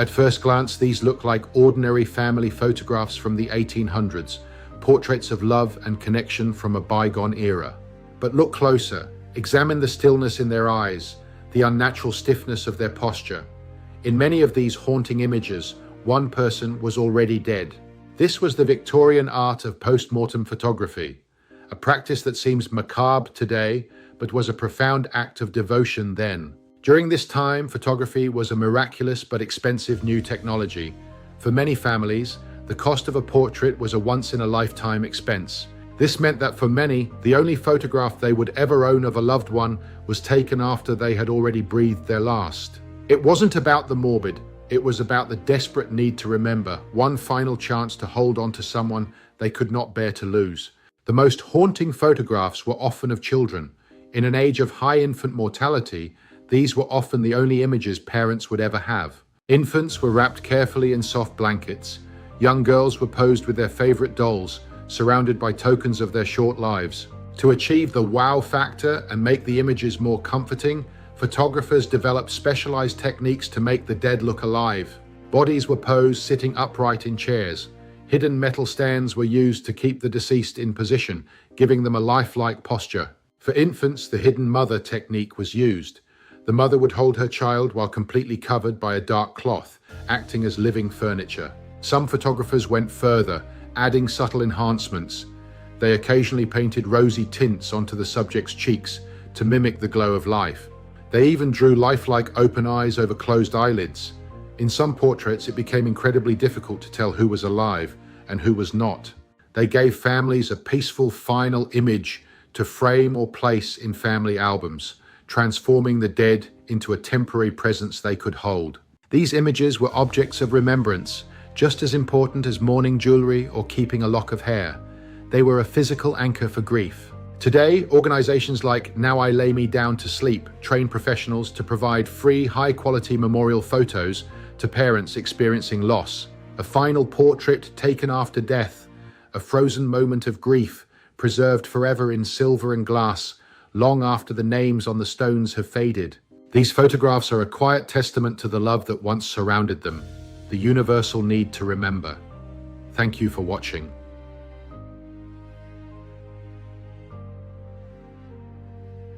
At first glance, these look like ordinary family photographs from the 1800s, portraits of love and connection from a bygone era. But look closer. Examine the stillness in their eyes, the unnatural stiffness of their posture. In many of these haunting images, one person was already dead. This was the Victorian art of post-mortem photography, a practice that seems macabre today, but was a profound act of devotion then. During this time, photography was a miraculous but expensive new technology. For many families, the cost of a portrait was a once-in-a-lifetime expense. This meant that for many, the only photograph they would ever own of a loved one was taken after they had already breathed their last. It wasn't about the morbid, it was about the desperate need to remember, one final chance to hold on to someone they could not bear to lose. The most haunting photographs were often of children. In an age of high infant mortality, these were often the only images parents would ever have. Infants were wrapped carefully in soft blankets. Young girls were posed with their favorite dolls, surrounded by tokens of their short lives. To achieve the wow factor and make the images more comforting, photographers developed specialized techniques to make the dead look alive. Bodies were posed sitting upright in chairs. Hidden metal stands were used to keep the deceased in position, giving them a lifelike posture. For infants, the hidden mother technique was used. The mother would hold her child while completely covered by a dark cloth, acting as living furniture. Some photographers went further, adding subtle enhancements. They occasionally painted rosy tints onto the subject's cheeks to mimic the glow of life. They even drew lifelike open eyes over closed eyelids. In some portraits, it became incredibly difficult to tell who was alive and who was not. They gave families a peaceful final image to frame or place in family albums, transforming the dead into a temporary presence they could hold. These images were objects of remembrance, just as important as mourning jewelry or keeping a lock of hair. They were a physical anchor for grief. Today, organizations like Now I Lay Me Down to Sleep train professionals to provide free, high-quality memorial photos to parents experiencing loss. A final portrait taken after death, a frozen moment of grief, preserved forever in silver and glass, long after the names on the stones have faded. These photographs are a quiet testament to the love that once surrounded them, the universal need to remember. Thank you for watching.